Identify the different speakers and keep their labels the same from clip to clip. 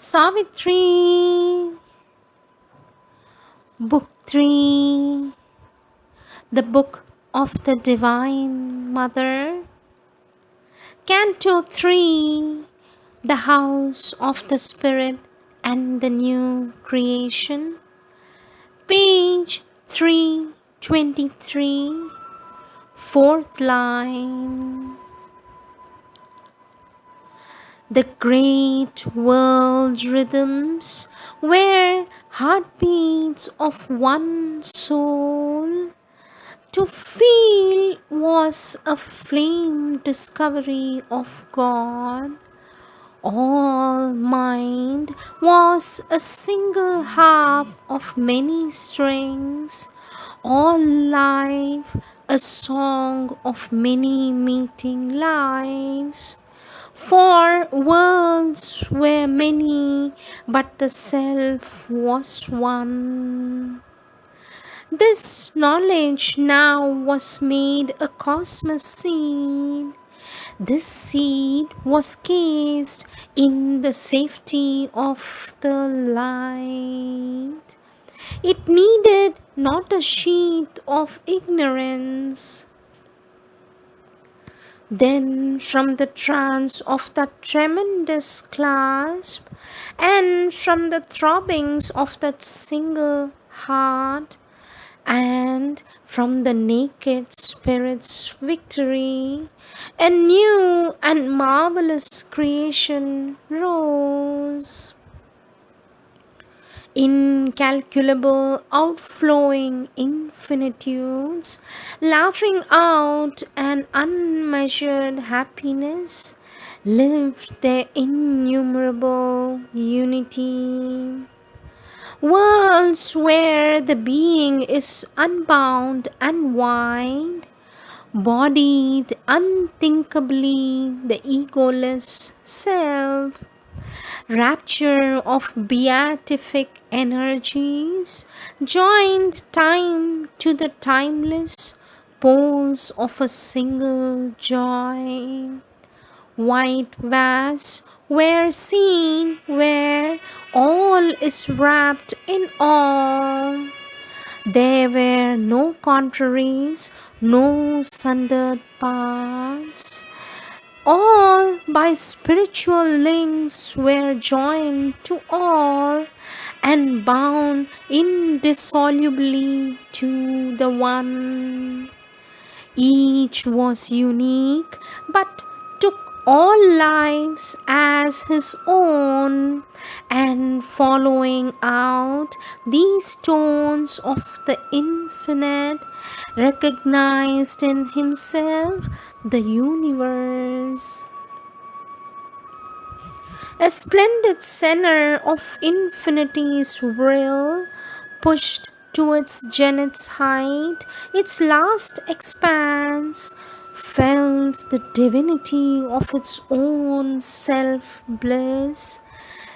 Speaker 1: Savitri, Book 3, the Book of the Divine Mother, Canto 3, the House of the Spirit and the New Creation, page 323, fourth line. The great world rhythms were heartbeats of one soul. To feel was a flame discovery of God. All mind was a single harp of many strings. All life a song of many meeting lives. For worlds were many, but the self was one. This knowledge now was made a cosmos seed. This seed was cased in the safety of the light. It needed not a sheath of ignorance. Then from the trance of that tremendous clasp, and from the throbbings of that single heart, and from the naked spirit's victory, a new and marvelous creation rose. Incalculable outflowing infinitudes, laughing out an unmeasured happiness, lived their innumerable unity. Worlds where the being is unbound and wide, bodied unthinkably the egoless self. Rapture of beatific energies joined time to the timeless poles of a single joy. White vast were seen where all is wrapped in all. There were no contraries, no sundered parts. All by spiritual links were joined to all and bound indissolubly to the one. Each was unique, but took all lives as his own, and following out these tones of the infinite, recognized in himself the universe. A splendid center of infinity's will, pushed to its zenith's height, its last expanse, felt the divinity of its own self-bliss,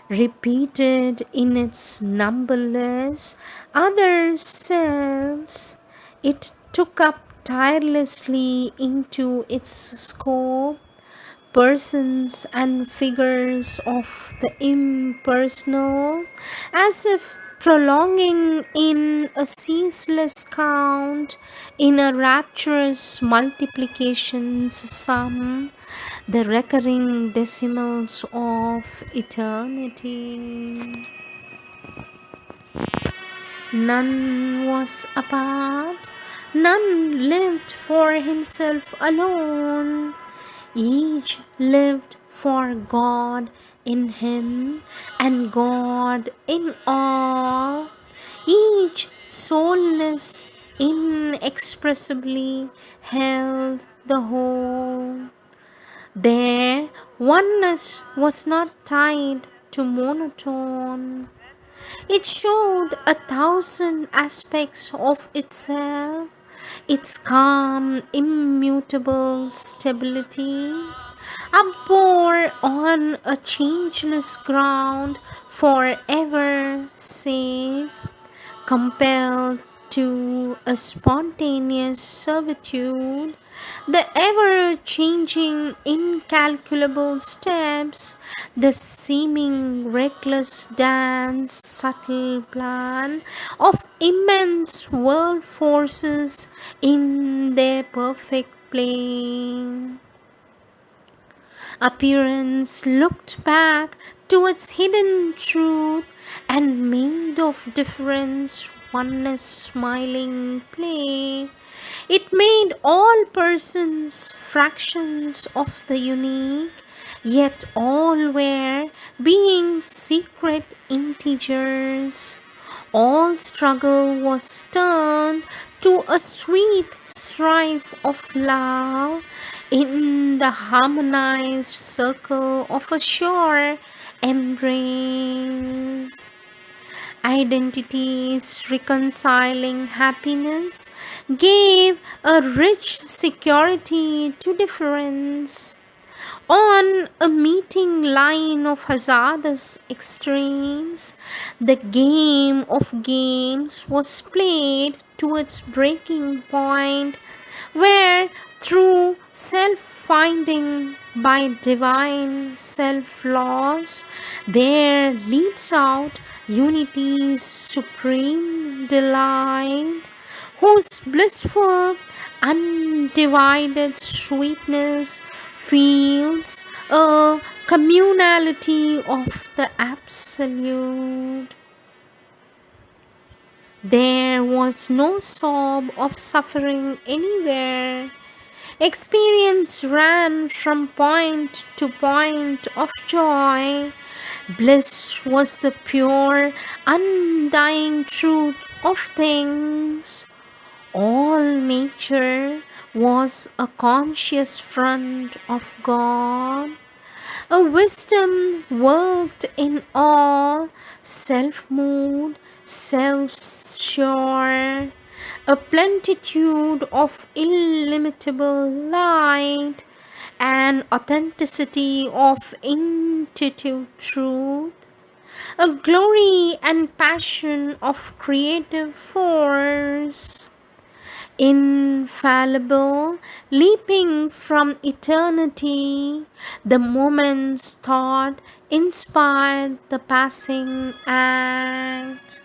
Speaker 1: repeated in its numberless other selves. It took up tirelessly into its scope persons and figures of the impersonal, as if prolonging in a ceaseless count, in a rapturous multiplication's sum, the recurring decimals of eternity. None was apart, none lived for himself alone. Each lived for God in him and God in all. Each soulless, inexpressibly held the whole. Their oneness was not tied to monotone. It showed 1,000 aspects of itself, its calm, immutable stability, upbore on a changeless ground, forever safe, compelled to a spontaneous servitude, the ever changing, incalculable steps, the seeming reckless dance, subtle plan of immense world forces in their perfect play. Appearance looked back to its hidden truth and made of difference oneness smiling play. It made all persons fractions of the unique, yet all were being secret integers. All struggle was turned to a sweet strife of love in the harmonized circle of a sure embrace. Identities reconciling happiness gave a rich security to difference. On a meeting line of hazardous extremes, the game of games was played to its breaking point, where through self-finding by divine self-loss, there leaps out unity's supreme delight, whose blissful, undivided sweetness feels a communality of the absolute. There was no sob of suffering anywhere. Experience ran from point to point of joy. Bliss was the pure, undying truth of things. All nature was a conscious front of God. A wisdom worked in all, self-moved, self-sure. A plenitude of illimitable light, an authenticity of intuitive truth, a glory and passion of creative force, infallible, leaping from eternity, the moment's thought inspired the passing act.